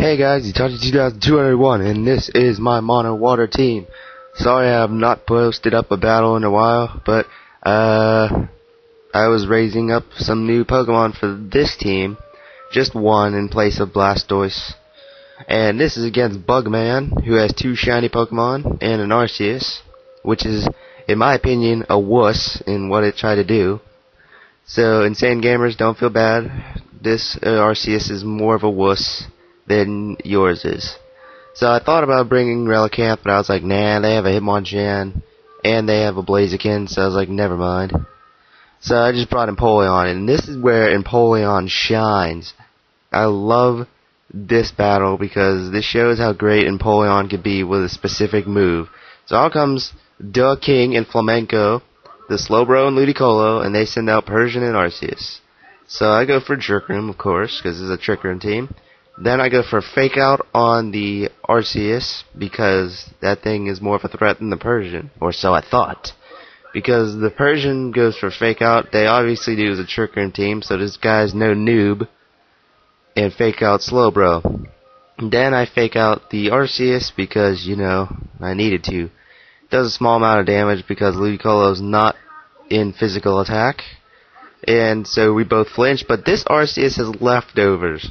Hey guys, Itachi 2201, and this is my mono water team. Sorry I have not posted up a battle in a while, but I was raising up some new Pokemon for this team. Just one in place of Blastoise. And this is against Bugman, who has two shiny Pokemon and an Arceus, which is, in my opinion, a wuss in what it tried to do. So, insane gamers, don't feel bad. This Arceus is more of a wuss than yours is. So I thought about bringing Relicanth, but I was like, nah, they have a Hitmonchan, and they have a Blaziken, so I was like, never mind. So I just brought Empoleon, and this is where Empoleon shines. I love this battle because this shows how great Empoleon could be with a specific move. So out comes Duhh King and Flamenco, the Slowbro and Ludicolo, and they send out Persian and Arceus. So I go for Trick Room, of course, because this is a Trick Room team. Then I go for Fake Out on the Arceus, because that thing is more of a threat than the Persian, or so I thought. Because the Persian goes for Fake Out, they obviously do as a Trick Room team, so this guy's no noob, and Fake Out Slowbro. Then I Fake Out the Arceus, because, you know, I needed to. It does a small amount of damage, because Ludicolo's not in physical attack, and so we both flinch, but this Arceus has leftovers.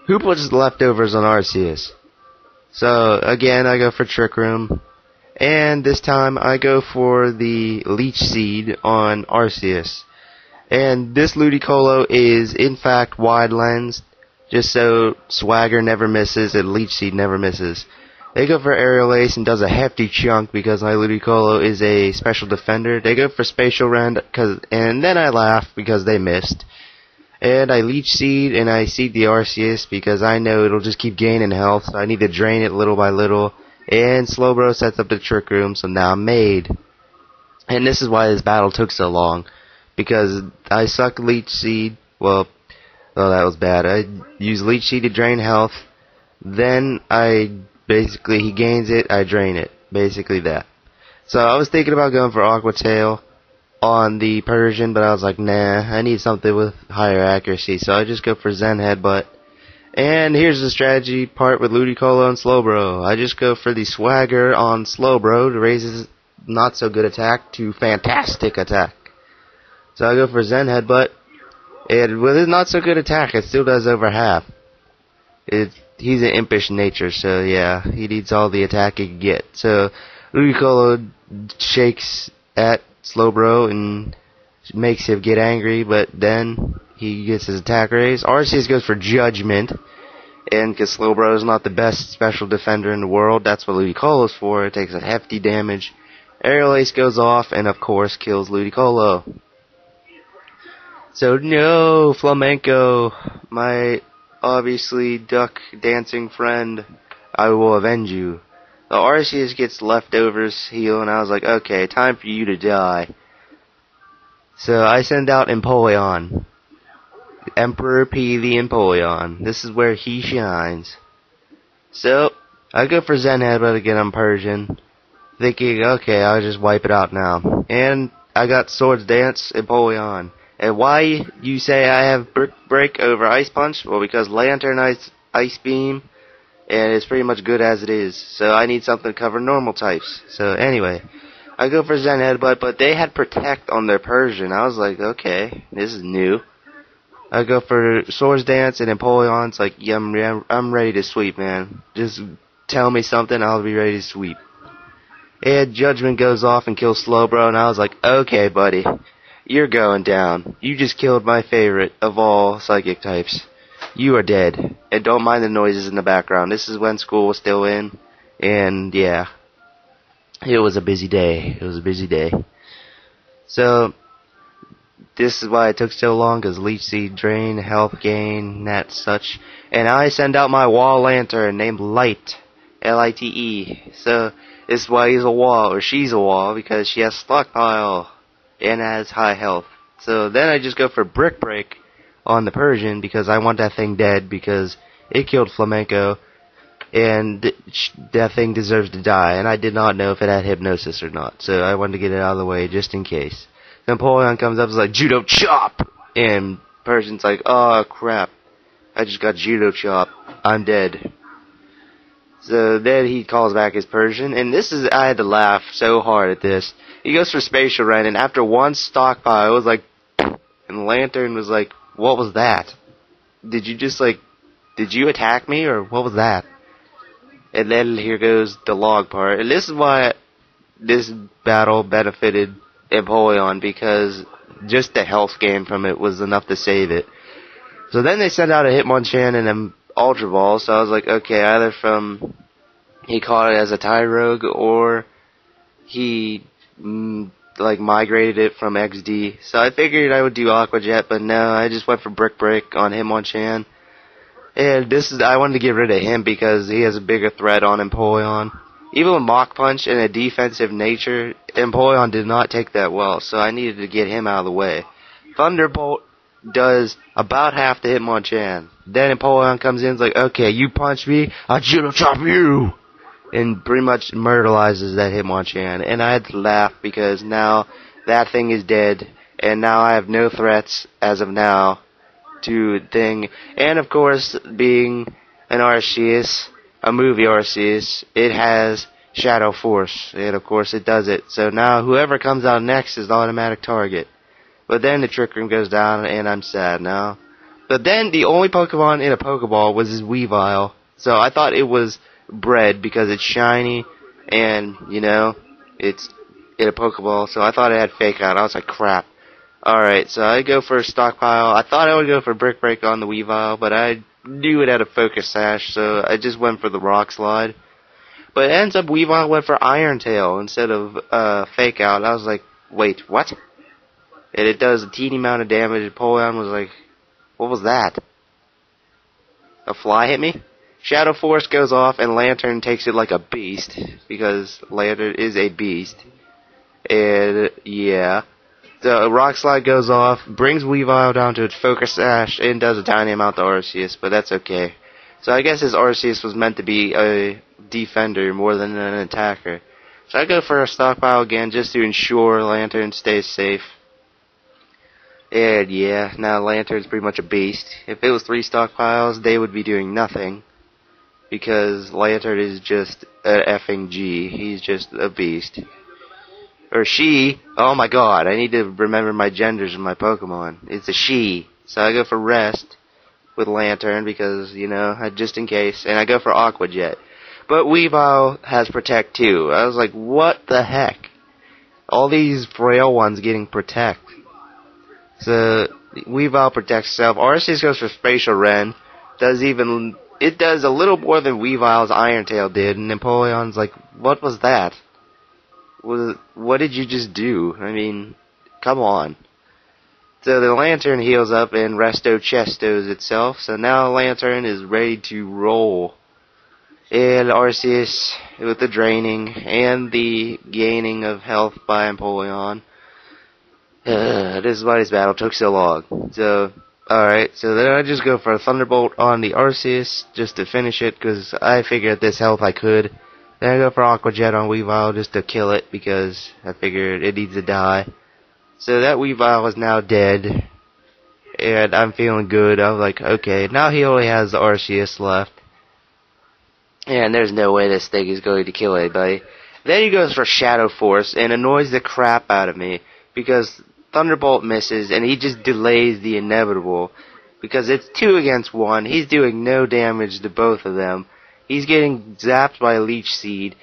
Who puts leftovers on Arceus? So, again, I go for Trick Room. And this time, I go for the Leech Seed on Arceus. And this Ludicolo is, in fact, wide lens. Just so Swagger never misses and Leech Seed never misses. They go for Aerial Ace and does a hefty chunk because my Ludicolo is a special defender. They go for Spatial Rend, and then I laugh because they missed. And I Leech Seed, and I Seed the Arceus, because I know it'll just keep gaining health, so I need to drain it little by little. And Slowbro sets up the Trick Room, so now I'm made. And this is why this battle took so long, because I suck Leech Seed, well, that was bad. I use Leech Seed to drain health, then he gains it, I drain it. Basically that. So I was thinking about going for Aqua Tail on the Persian, but I was like, nah, I need something with higher accuracy, so I just go for Zen Headbutt. And here's the strategy part with Ludicolo and Slowbro. I just go for the Swagger on Slowbro to raise his not so good attack to fantastic attack. So I go for Zen Headbutt, and with his not so good attack, it still does over half. He's an impish nature, so yeah, he needs all the attack he can get. So Ludicolo shakes at Slowbro and makes him get angry, but then he gets his attack raised. Arceus goes for Judgment, and because Slowbro is not the best special defender in the world, that's what Ludicolo's for. It takes a hefty damage. Aerial Ace goes off, and of course kills Ludicolo. So no, Flamenco, my obviously duck dancing friend, I will avenge you. The Arceus gets leftovers heal, and I was like, okay, time for you to die. So I send out Empoleon. Emperor P the Empoleon. This is where he shines. So, I go for Zen Headbutt again on Persian, thinking, okay, I'll just wipe it out now. And I got Swords Dance Empoleon. And why you say I have Break over Ice Punch? Well, because Lanturn Ice Beam, and it's pretty much good as it is. So I need something to cover normal types. So anyway, I go for Zen Headbutt, but they had Protect on their Persian. I was like, okay, this is new. I go for Swords Dance and Empoleon. It's like, yeah, I'm ready to sweep, man. Just tell me something, I'll be ready to sweep. And Judgment goes off and kills Slowbro, and I was like, okay, buddy, you're going down. You just killed my favorite of all psychic types. You are dead. And don't mind the noises in the background. This is when school was still in. And yeah, it was a busy day. It was a busy day. So, this is why it took so long, because Leech Seed drain, health gain, that such. And I send out my wall Lanturn named Lite. L-I-T-E. So, this is why he's a wall, or she's a wall, because she has Stockpile and has high health. So, then I just go for Brick Break on the Persian, because I want that thing dead, because it killed Flamenco, and that thing deserves to die, and I did not know if it had hypnosis or not, so I wanted to get it out of the way just in case. Then Empoleon comes up and is like, Judo Chop! And Persian's like, oh crap, I just got Judo Chop, I'm dead. So then he calls back his Persian, and I had to laugh so hard at this. He goes for Spatial Rend, and after one stockpile, it was like, and Lanturn was like, what was that? Did you attack me, or what was that? And then here goes the log part, and this is why this battle benefited Empoleon, because just the health gain from it was enough to save it. So then they sent out a Hitmonchan and an Ultra Ball, so I was like, okay, either from he caught it as a Tyrogue, or he migrated it from XD. So I figured I would do Aqua Jet, but no, I just went for Brick Break on Hitmonchan. And I wanted to get rid of him because he has a bigger threat on Empoleon. Even with Mach Punch and a defensive nature, Empoleon did not take that well, so I needed to get him out of the way. Thunderbolt does about half the Hitmonchan. Then Empoleon comes in and is like, okay, you punch me, I'll judo chop you! And pretty much myrtleizes that Hitmonchan. And I had to laugh because now that thing is dead, and now I have no threats as of now to thing. And of course, being an Arceus, a movie Arceus, it has Shadow Force, and of course it does it. So now whoever comes out next is the automatic target. But then the Trick Room goes down, and I'm sad now. But then the only Pokemon in a Pokeball was this Weavile. So I thought it was bred because it's shiny, and, you know, it's in a Pokeball. So I thought it had Fake Out. I was like, crap. Alright, so I go for a Stockpile. I thought I would go for Brick Break on the Weavile, but I knew it had a Focus Sash, so I just went for the Rock Slide. But it ends up Weavile went for Iron Tail instead of Fake Out. I was like, wait, what? And it does a teeny amount of damage. Empoleon was like, what was that? A fly hit me? Shadow Force goes off, and Lanturn takes it like a beast, because Lanturn is a beast. And, yeah. The Rock Slide goes off, brings Weavile down to its Focus Sash, and does a tiny amount to Arceus, but that's okay. So I guess his Arceus was meant to be a defender more than an attacker. So I go for a Stockpile again, just to ensure Lanturn stays safe. And yeah, now Lanturn's pretty much a beast. If it was 3 Stockpiles, they would be doing nothing. Because Lanturn is just an effing G. He's just a beast. Or she. Oh my god, I need to remember my genders of my Pokemon. It's a she. So I go for Rest with Lanturn because, you know, just in case. And I go for Aqua Jet. But Weavile has Protect too. I was like, what the heck? All these frail ones getting Protect. So Weavile protects itself. Arceus goes for Spatial Rend. It does a little more than Weavile's Iron Tail did, and Empoleon's like, what was that? What did you just do? I mean, come on. So the Lanturn heals up and Resto Chestos itself, so now Lanturn is ready to roll. And Arceus, with the draining and the gaining of health by Empoleon. This is why this battle took so long. So, alright, so then I just go for a Thunderbolt on the Arceus just to finish it, because I figured at this health I could. Then I go for Aqua Jet on Weavile just to kill it, because I figured it needs to die. So that Weavile is now dead, and I'm feeling good. I was like, okay, now he only has the Arceus left. And there's no way this thing is going to kill anybody. Then he goes for Shadow Force and annoys the crap out of me, because Thunderbolt misses, and he just delays the inevitable. Because it's 2 against 1. He's doing no damage to both of them. He's getting zapped by Leech Seed,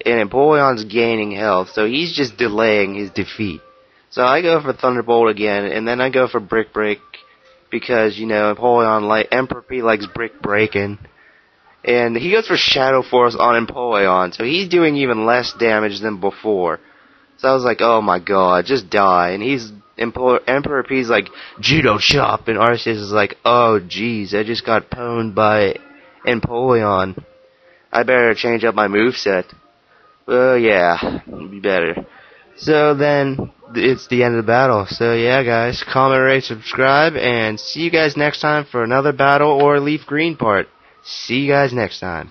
and Empoleon's gaining health, so he's just delaying his defeat. So I go for Thunderbolt again, and then I go for Brick Break, because, you know, Empoleon, Emperor P likes Brick Breakin'. And he goes for Shadow Force on Empoleon, so he's doing even less damage than before. So I was like, oh my god, just die. And Emperor P's like, Judo Chop, and Arceus is like, oh jeez, I just got pwned by Empoleon. I better change up my moveset. Well, yeah, it'd be better. So then, it's the end of the battle. So yeah, guys, comment, rate, subscribe, and see you guys next time for another battle or Leaf Green part. See you guys next time.